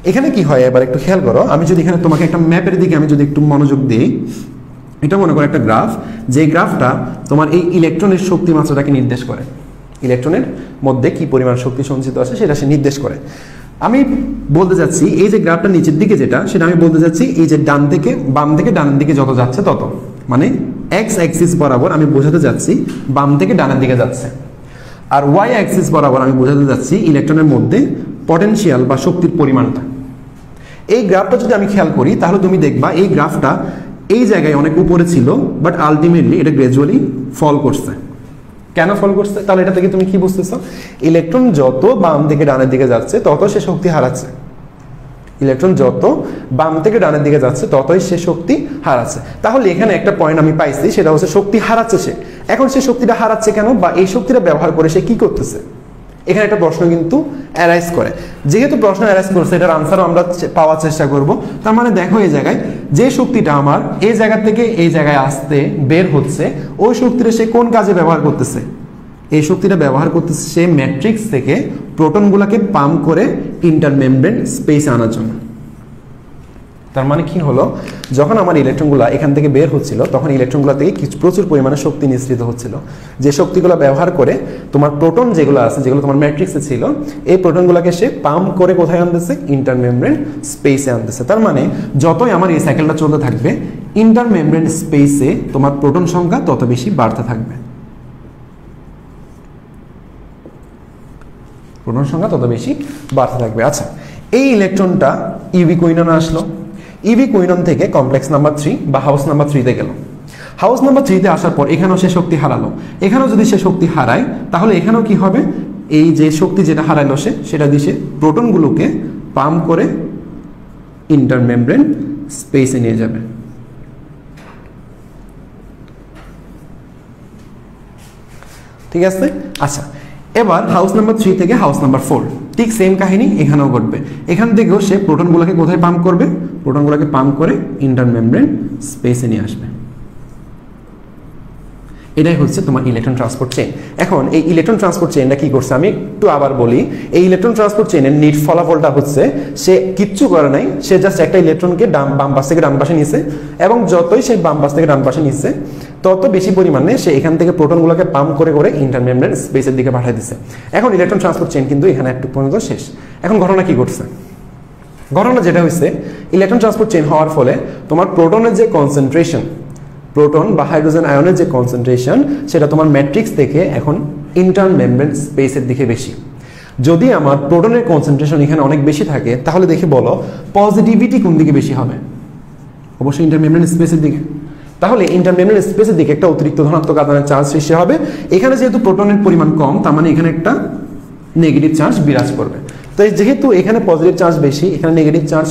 [SPEAKER 1] এখানে কি হয় এবার একটু খেয়াল করো। আমি যদি এখানে তোমাকে একটা ম্যাপের দিকে আমি যদি একটু মনোযোগ দিই, এটা মনে করো একটা গ্রাফ, যে গ্রাফটা তোমার এই ইলেকট্রনের শক্তি মাত্রাটাকে নির্দেশ করে। ইলেকট্রনের মধ্যে কি পরিমাণ শক্তি সঞ্চিত আছে সেটা সে নির্দেশ করে। আমি বলতে যাচ্ছি এই যে গ্রাফটা নিচের দিকে যেটা, সেটা আমি বলতে যাচ্ছি এই যে ডান থেকে বাম থেকে ডানের দিকে যত যাচ্ছে তত, মানে এক্স অ্যাক্সিস বরাবর আমি বোঝাতে যাচ্ছি বাম থেকে ডানের দিকে যাচ্ছে, আর ওয়াই অ্যাক্সিস বরাবর আমি বোঝাতে যাচ্ছি ইলেকট্রনের মধ্যে পটেনশিয়াল বা শক্তির পরিমাণটা। এই গ্রাফটা যদি আমি খেয়াল করি তাহলে তুমি দেখবা এই গ্রাফটা এই জায়গায় অনেক উপরে ছিল, বাট আলটিমেটলি এটা গ্র্যাজুয়ালি ফল করছে। কেন ফল করছে? তাহলে এটা থেকে তুমি কি বুঝতেছো, ইলেকট্রন যত বাম থেকে ডানের দিকে যাচ্ছে তত সে শক্তি হারাচ্ছে। ইলেকট্রন যত বাম থেকে ডানের দিকে যাচ্ছে ততই সে শক্তি হারাচ্ছে। তাহলে এখানে একটা পয়েন্ট আমি পাইছি, সেটা হচ্ছে শক্তি হারাচ্ছে সে। এখন সে শক্তিটা হারাচ্ছে কেন, বা এই শক্তিটা ব্যবহার করে সে কি করতেছে, এখানে একটা প্রশ্ন কিন্তু অ্যারাইজ করে। যেহেতু প্রশ্ন অ্যারাইজ করছে, এটার আনসারও আমরা পাওয়ার চেষ্টা করব। তার মানে দেখো এই জায়গায় যে শক্তিটা আমার এই জায়গা থেকে এই জায়গায় আসতে বের হচ্ছে, ওই শক্তিটা সে কোন কাজে ব্যবহার করতেছে, এই শক্তিটা ব্যবহার করতেছে সে ম্যাট্রিক্স থেকে প্রোটনগুলোকে পাম্প করে ইন্টারমেমব্রেন স্পেসে আনার জন্য। তার মানে কি হলো, যখন আমার ইলেকট্রনগুলো এখান থেকে বের হচ্ছিল তখন ইলেকট্রনগুলো থেকে কিছু প্রচুর পরিমাণে শক্তি নিঃসৃত হচ্ছিল, যে শক্তিগুলো ব্যবহার করে তোমার প্রোটন যেগুলো আছে, যেগুলো তোমার ম্যাট্রিক্সে ছিল, এই প্রোটনগুলোকে সে পাম্প করে কোথায় আনতেছে, ইন্টারমেমব্রেন স্পেসে আনতেছে। তার মানে যতই আমার এই সাইকেলটা চলতে থাকবে, ইন্টারমেমব্রেন স্পেসে তোমার প্রোটন সংখ্যা তত বেশি বাড়তে থাকবে, প্রোটন সংখ্যা তত বেশি বাড়তে থাকবে। আচ্ছা, এই ইলেকট্রনটা ইবি কুইননে আসলো, ইবি কুইনন থেকে কমপ্লেক্স নাম্বার 3 বা হাউস নাম্বার 3 তে গেল। হাউস নাম্বার 3 তে আসার পর এখানেও সে শক্তি হারালো। এখানেও যদি সে শক্তি হারায় তাহলে এখানেও কি হবে, এই যে শক্তি যেটা হারাইলো সেটা দিয়ে সে প্রোটনগুলোকে পাম্প করে ইন্টারমেমব্রেন স্পেসে নিয়ে যাবে। ঠিক আছে। আচ্ছা, এবার হাউস নাম্বার 3 থেকে হাউস নাম্বার 4 ঠিক সেম কাহিনী এখানেও ঘটবে। এখান থেকেও সে প্রোটনগুলোকে কোথায় পাম্প করবে, প্রোটনগুলোকে পাম্প করে ইন্টারমেমব্রেন স্পেসে নিয়ে আসবে। এটাই হচ্ছে তোমার ইলেকট্রন ট্রান্সপোর্ট চেইন। এখন এই ইলেকট্রন ট্রান্সপোর্ট চেইনটা কি করছে আমি একটু আবার বলি। এই ইলেকট্রন ট্রান্সপোর্ট চেইনের নিট ফলাফলটা হচ্ছে সে কিচ্ছু করে নাই, সে জাস্ট একটা ইলেকট্রনকে বাম পাশ থেকে ডান পাশে নিছে, এবং যতই সে বাম পাশ থেকে ডান পাশে নিচ্ছে তত বেশি পরিমাণে সে এখান থেকে প্রোটনগুলোকে পাম্প করে করে ইন্টারমেমব্রেন স্পেসের দিকে পাঠিয়ে দিচ্ছে। এখন ইলেকট্রন ট্রান্সপোর্ট চেইন কিন্তু এখানে একটু পর্যন্ত শেষ। এখন ঘটনা কি ঘটছে, ঘটনা যেটা হচ্ছে, ইলেকট্রন ট্রান্সপোর্ট চেইন হওয়ার ফলে তোমার প্রোটনের যে কনসেন্ট্রেশন, প্রোটন বা হাইড্রোজেন আয়নের যে কনসেন্ট্রেশন, সেটা তোমার ম্যাট্রিক্স থেকে এখন ইন্টারমেমব্রেন স্পেসের দিকে বেশি। যদি আমার প্রোটনের কনসেন্ট্রেশন এখানে অনেক বেশি থাকে তাহলে দেখি বলো পজিটিভিটি কোন দিকে বেশি হবে, অবশ্যই ইন্টারমেমব্রেন স্পেসের দিকে। তাহলে ইন্টারমেমব্রেন স্পেসের দিকে একটা অতিরিক্ত ধনাত্মক আধানের চার্জ সৃষ্টি হবে। এখানে যেহেতু প্রোটনের পরিমাণ কম, তার মানে এখানে একটা নেগেটিভ চার্জ বিরাজ করবে। তো যেহেতু এখানে পজিটিভ চার্জ বেশি, এখানে নেগেটিভ চার্জ,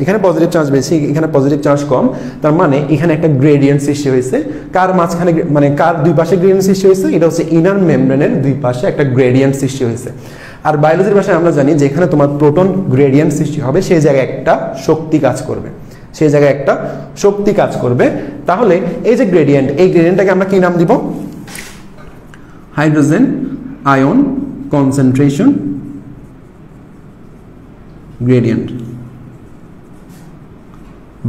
[SPEAKER 1] এখানে পজিটিভ চার্জ বেশি, এখানে পজিটিভ চার্জ কম, তার মানে এখানে একটা গ্রেডিয়েন্ট সৃষ্টি হয়েছে। কার মাঝখানে, মানে কার দুই পাশে গ্রেডিয়েন্ট সৃষ্টি হয়েছে, এটা হচ্ছে ইনার মেমব্রেনের দুই পাশে একটা গ্রেডিয়েন্ট সৃষ্টি হয়েছে। আর বায়োলজির ভাষায় আমরা জানি যেখানে তোমার প্রোটন গ্রেডিয়েন্ট সৃষ্টি হবে সেই জায়গায় একটা শক্তি কাজ করবে, সেই জায়গায় একটা শক্তি কাজ করবে। তাহলে এই যে গ্রেডিয়েন্ট, এই গ্রেডিয়েন্টটাকে আমরা কি নাম দিব, হাইড্রোজেন আয়ন কনসেন্ট্রেশন গ্রেডিয়েন্ট,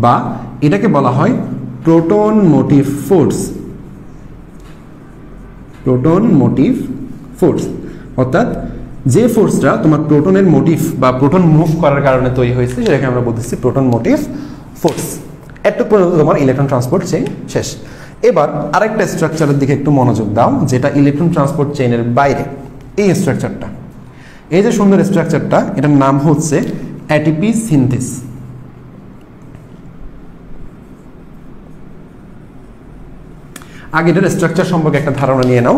[SPEAKER 1] বা এটাকে বলা হয় proton motive force. Proton motive force অর্থাৎ যে ফোর্সটা তোমার প্রোটনের মোটিভ বা প্রোটন মুভ করার কারণে তৈরি হয়েছে সেটাকে আমরা বলতেছি প্রোটন মোটিভ ফোর্স। এতটুকু পর্যন্ত তোমার ইলেকট্রন ট্রান্সপোর্ট চেইন শেষ। এবার আরেকটা স্ট্রাকচারের দিকে একটু মনোযোগ দাও, যেটা ইলেকট্রন ট্রান্সপোর্ট চেইনের বাইরে। এই স্ট্রাকচারটা, এই যে সুন্দর স্ট্রাকচারটা, এটার নাম হচ্ছে এটিপি সিনথেস। আগে এটার স্ট্রাকচার সম্পর্কে একটা ধারণা নিয়ে নাও।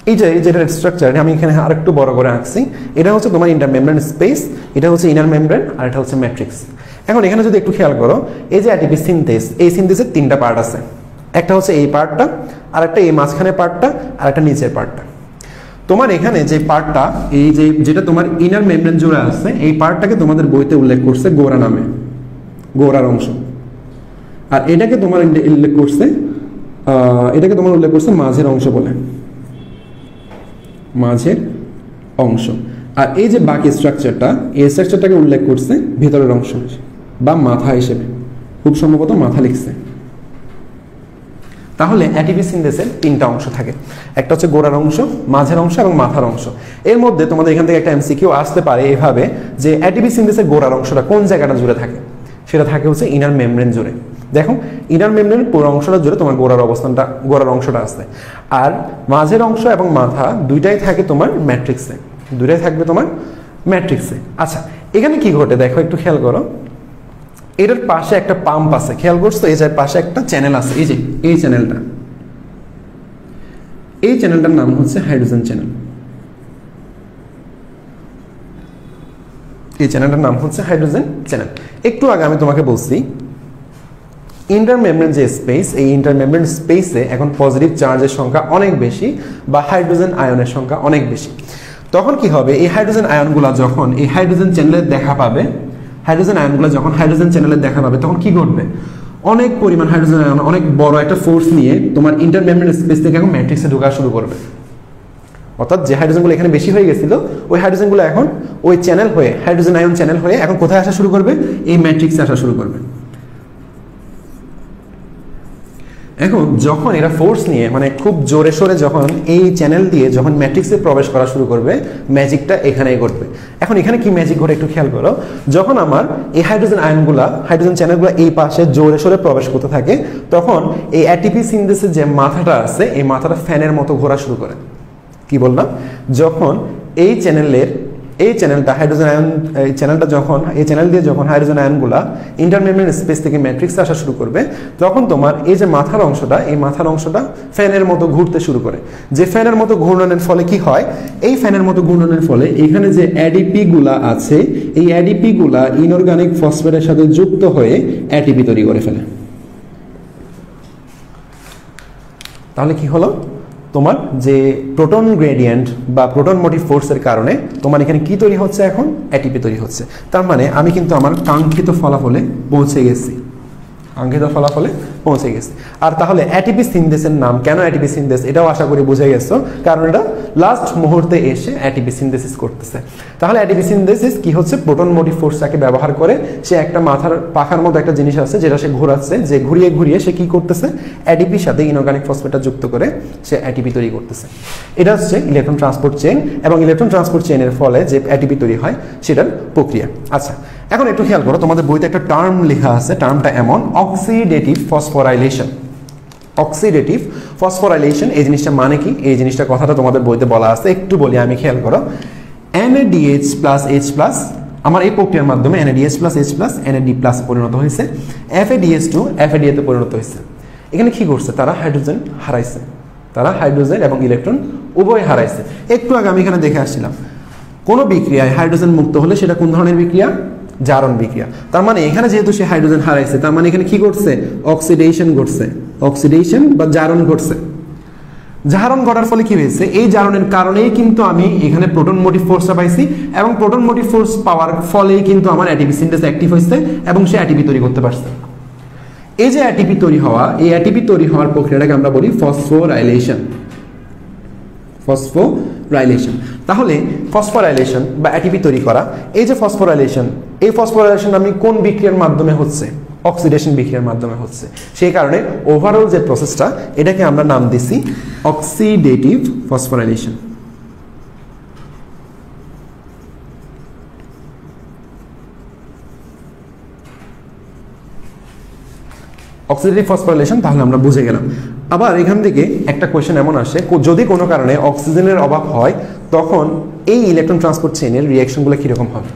[SPEAKER 1] এই যে যেটার স্ট্রাকচার আমি এখানে আরেকটু বড় করে আঁকছি, এটা হচ্ছে তোমার ইন্টারমেমব্রেন স্পেস, এটা হচ্ছে ইনার মেমব্রেন, আর এটা হচ্ছে ম্যাট্রিক্স। এখন এখানে যদি একটু খেয়াল করো, এই যে এটিপি সিনথেস, এই সিনথেসের তিনটা পার্ট আছে। একটা হচ্ছে এই পার্টটা, আর একটা এই মাঝখানে পার্টটা, আর একটা নিচের পার্টটা। তোমার এখানে যে পার্টটা, এই যে যেটা তোমার ইনার মেমব্রেন জুড়ে আছে, এই পার্টটাকে তোমাদের বইতে উল্লেখ করছে গোড়া নামে, গোড়ার অংশ। আর এটাকে তোমার উল্লেখ করছে, এটাকে তোমার উল্লেখ করছে মাঝের অংশ বলে, মাঝের অংশ। আর এই যে বাকি স্ট্রাকচারটা, এই স্ট্রাকচারটাকে উল্লেখ করছে ভিতরের অংশ বা মাথা হিসেবে, খুব সম্ভবত মাথা লিখছে। তাহলে এটিপি সিনথেসের তিনটা অংশ থাকে, একটা হচ্ছে গোড়ার অংশ, মাঝের অংশ এবং মাথার অংশ। এর মধ্যে তোমাদের এখান থেকে একটা এমসিকিউ আসতে পারে এভাবে যে এটিপি সিনথেসের গোড়ার অংশটা কোন জায়গাটা জুড়ে থাকে, সেটা থাকে হচ্ছে ইনার মেমব্রেন জুড়ে। দেখো ইনার মেমব্রেনের পুরো অংশটা জুড়ে তোমার গোড়ার অবস্থানটা, গোড়ার অংশটা আছে। আর মাঝের অংশ এবং মাথা দুইটাই থাকে তোমার ম্যাট্রিক্সে, দুইটাই থাকবে তোমার ম্যাট্রিক্সে। আচ্ছা, এখানে কি ঘটে দেখো একটু খেয়াল করো, এটার পাশে একটা পাম্প আছে, খেয়াল করছো? এই যে পাশে একটা চ্যানেল আছে, এই যে এই চ্যানেলটা, এই চ্যানেলটার নাম হচ্ছে হাইড্রোজেন চ্যানেল। এই চ্যানেলটার নাম হচ্ছে হাইড্রোজেন চ্যানেল। একটু আগে আমি তোমাকে বলছি ইন্টারমেমব্রেন যে স্পেস, এই ইন্টারমেমব্রেন স্পেসে এখন পজিটিভ চার্জের সংখ্যা অনেক বেশি বা হাইড্রোজেন আয়নের সংখ্যা অনেক বেশি। তখন কি হবে, এই হাইড্রোজেন আয়নগুলো যখন এই হাইড্রোজেন চ্যানেলের দেখা পাবে, হাইড্রোজেন আয়নগুলো যখন হাইড্রোজেন চ্যানেলের দেখা পাবে, তখন কি ঘটবে, অনেক পরিমাণ হাইড্রোজেন আয়ন অনেক বড় একটা ফোর্স নিয়ে তোমার ইন্টারমেমব্রেন স্পেস থেকে এখন ম্যাট্রিক্সে ঢোকা শুরু করবে। অর্থাৎ যে হাইড্রোজেনগুলো এখানে বেশি হয়ে গেছিল ওই হাইড্রোজেনগুলো এখন ওই চ্যানেল হয়ে হাইড্রোজেন আয়ন চ্যানেল হয়ে এখন কোথায় আসা শুরু করবে, এই ম্যাট্রিক্সে আসা শুরু করবে। এখন যখন এরা ফোর্স নিয়ে মানে খুব জোরে সোরে যখন এই চ্যানেল দিয়ে যখন ম্যাট্রিক্সে প্রবেশ করা শুরু করবে, ম্যাজিকটা এখানেই ঘটবে। এখন এখানে কি ম্যাজিক ঘটে একটু খেয়াল করো, যখন আমার এই হাইড্রোজেন আয়নগুলা হাইড্রোজেন চ্যানেলগুলো এই পাশে জোরে সোরে প্রবেশ করতে থাকে, তখন এই এটিপি সিনথেসিসের যে মাথাটা আছে এই মাথাটা ফ্যানের মতো ঘোরা শুরু করে। কি বললাম, যখন এই চ্যানেলটা হাইড্রোজেন আয়ন এই চ্যানেলটা যখন এই চ্যানেল দিয়ে যখন হাইড্রোজেন আয়নগুলা ইন্টারমেমব্রেন স্পেস থেকে ম্যাট্রিক্সে আসা শুরু করবে, তখন তোমার এই যে মাথার অংশটা এই মাথার অংশটা ফ্যানের মতো ঘুরতে শুরু করে। যে ফ্যানের মতো ঘূর্ণনের ফলে কি হয়, এই ফ্যানের মতো ঘূর্ণনের ফলে এখানে যে এডিপি গুলা আছে এই এডিপি গুলা ইনঅর্গানিক ফসফেটের সাথে যুক্ত হয়ে এটিপি তৈরি করে ফেলে। তাহলে কি হলো, তোমার যে প্রোটন গ্রেডিয়েন্ট বা প্রোটন মোটিভ ফোর্সের কারণে তোমার এখানে কি তৈরি হচ্ছে, এখন এটিপি তৈরি হচ্ছে। তার মানে আমি কিন্তু আমার কাঙ্ক্ষিত ফলাফলে পৌঁছে গেছি, আর তাহলে এটিপি সিনথেসের নাম কেন এটিপি সিনথেস, এটাও আশা করি বুঝে গেছো, কারণ এটা লাস্ট মুহূর্তে এসে এটিপি সিনথেসিস করতেছে। তাহলে এটিপি সিনথেসিস কি হচ্ছে, প্রোটন মোটিভ ফোর্সটাকে ব্যবহার করে সে একটা মাথার পাখার মতো একটা জিনিস আছে যেটা সে ঘোরাচ্ছে, যে ঘুরিয়ে ঘুরিয়ে সে কি করতেছে, এটিপির সাথে ইনঅর্গানিক ফসফেটটা যুক্ত করে সে এটিপি তৈরি করতেছে। এটা হচ্ছে ইলেকট্রন ট্রান্সপোর্ট চেইন, এবং ইলেকট্রন ট্রান্সপোর্ট চেইনের ফলে যে এটিপি তৈরি হয় সেটার প্রক্রিয়া। আচ্ছা, এখন একটু খেয়াল করো, তোমাদের বইতে একটা টার্ম লেখা আছে, টার্মটা এমন অক্সিডেটিভ ফসফোরাইলেশন। অক্সিডেটিভ ফসফোরাইলেশন এই জিনিসটা মানে কি, এই জিনিসটা কথাটা তোমাদের বইতে বলা আছে, একটু বলি আমি, খেয়াল করো। NADH প্লাস H প্লাস আমার এই প্রক্রিয়ার মাধ্যমে NADH plus H plus NAD plus পরিণত হয়েছে, FADH2 FADA তে পরিণত হয়েছে। এখানে কি করছে, তারা হাইড্রোজেন হারাইছে, তারা হাইড্রোজেন এবং ইলেকট্রন উভয় হারাইছে। একটু আগে আমি এখানে দেখে আসছিলাম, কোনো বিক্রিয়ায় হাইড্রোজেন মুক্ত হলে সেটা কোন ধরনের বিক্রিয়া, জারণ বিক্রিয়া। তার মানে এখানে যেহেতু সে হাইড্রোজেন হারাইছে, তার মানে এখানে কি ঘটছে, অক্সিডেশন ঘটছে, অক্সিডেশন বা জারণ ঘটছে। জারণ ঘটার ফলে কি হয়েছে, এই জারণের কারণেই কিন্তু আমি এখানে প্রোটন মোটিভ ফোর্সটা পাইছি, এবং প্রোটন মোটিভ ফোর্স পাওয়ার ফলেই কিন্তু আমার এটিপি সিনথেস অ্যাক্টিভ হয়েছে এবং সে এটিপি তৈরি করতে পারছে। এই যে এটিপি তৈরি হওয়া, এই এটিপি তৈরি হওয়ার প্রক্রিয়াটাকে আমরা বলি ফসফোরাইলেশন। ফসফোরাইলেশন, তাহলে ফসফোরাইলেশন বা এটিপি তৈরি করা, এই যে ফসফোরাইলেশন, এই ফসফোরাইলেশন আমি কোন বিক্রিয়ার মাধ্যমে হচ্ছে, অক্সিডেশন বিক্রিয়ার মাধ্যমে হচ্ছে। সেই কারণে ওভারঅল যে প্রসেসটা এটাকে আমরা নাম দিছি অক্সিডেটিভ ফসফোরাইলেশন। অক্সিডেটিভ ফসফোরাইলেশন তাহলে আমরা বুঝে গেলাম। আবার এখান থেকে একটা কোয়েশ্চেন এমন আসে, যদি কোনো কারণে অক্সিজেনের অভাব হয় তখন এই ইলেকট্রন ট্রান্সপোর্ট চেইনের রিঅ্যাকশনগুলো কীরকম হবে।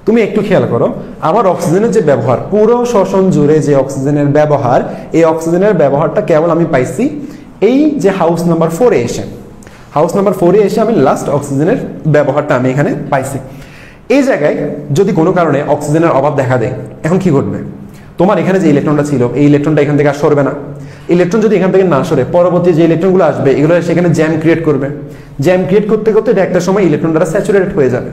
[SPEAKER 1] তুমি একটু খেয়াল করো, আমার অক্সিজেনের যে ব্যবহার, পুরো শ্বসন জুড়ে যে অক্সিজেনের ব্যবহার, এই অক্সিজেনের ব্যবহারটা কেবল আমি পাইছি এই যে হাউস নাম্বার 4-এ এসে। হাউস নাম্বার 4-এ এসে আমি লাস্ট অক্সিজেনের ব্যবহারটা আমি এখানে পাইছি। এই জায়গায় যদি কোনো কারণে অক্সিজেনের অভাব দেখা দেয়, এখন কি ঘটবে, তোমার এখানে যে ইলেকট্রনটা ছিল এই ইলেকট্রনটা এখান থেকে আর সরবে না। ইলেকট্রন যদি এখান থেকে না সরে, পরবর্তী যে ইলেকট্রনগুলো আসবে এগুলো সেখানে জ্যাম ক্রিয়েট করবে। জ্যাম ক্রিয়েট করতে করতে একটা সময় ইলেকট্রন দ্বারা স্যাচুরেটেড হয়ে যাবে।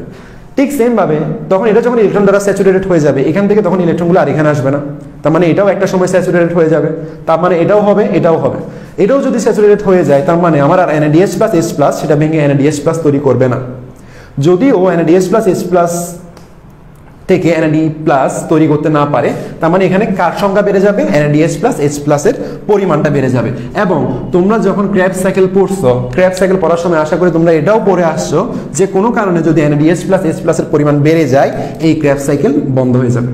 [SPEAKER 1] ঠিক সেম ভাবে তখন এটা যখন ইলেকট্রন দ্বারা স্যাচুরেটেড হয়ে যাবে, এখান থেকে তখন ইলেকট্রনগুলো আর এখানে আসবে না। তার মানে এটাও একটা সময় স্যাচুরেটেড হয়ে যাবে, তার মানে এটাও হবে, এটাও হবে। এটাও যদি স্যাচুরেটেড হয়ে যায়, তার মানে আমার আর NADH প্লাস H প্লাস সেটা ভেঙে NADH প্লাস তৈরি করবে না। যদিও NADH প্লাস H প্লাস থেকে NAD প্লাস তৈরি করতে না পারে, তার মানে এখানে কার সংখ্যা বেড়ে যাবে, NADH প্লাস H প্লাসের পরিমাণটা বেড়ে যাবে। এবং তোমরা যখন ক্র্যাব সাইকেল পড়ছো, ক্র্যাব সাইকেল পড়ার সময় আশা করি তোমরা এটাও পড়ে আসছো যে কোনো কারণে যদি NADH প্লাস H প্লাসের পরিমাণ বেড়ে যায়, এই ক্র্যাব সাইকেল বন্ধ হয়ে যাবে,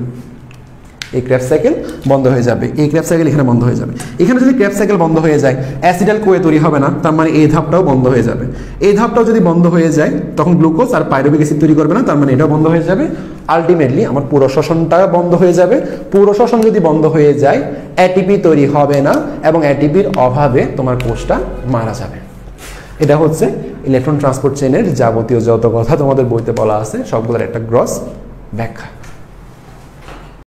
[SPEAKER 1] এই ক্র্যাব সাইকেল বন্ধ হয়ে যাবে, এই ক্র্যাব সাইকেল এখানে বন্ধ হয়ে যাবে। এখানে যদি ক্র্যাব সাইকেল বন্ধ হয়ে যায়, অ্যাসিডাল কোয়ে তৈরি হবে না, তার মানে এই ধাপটাও বন্ধ হয়ে যাবে। এই ধাপটাও যদি বন্ধ হয়ে যায়, তখন গ্লুকোজ আর পাইরুভিক অ্যাসিড তৈরি করবে না, তার মানে এটাও বন্ধ হয়ে যাবে। আলটিমেটলি আমার পুরো শ্বসনটা বন্ধ হয়ে যাবে। পুরো শ্বসন যদি বন্ধ হয়ে যায়, এটিপি তৈরি হবে না এবং এটিপির অভাবে তোমার কোষটা মারা যাবে। এটা হচ্ছে ইলেকট্রন ট্রান্সপোর্ট চেইনের যাবতীয় যত কথা তোমাদের বইতে বলা আছে সবগুলোর একটা গ্রস ব্যাখ্যা।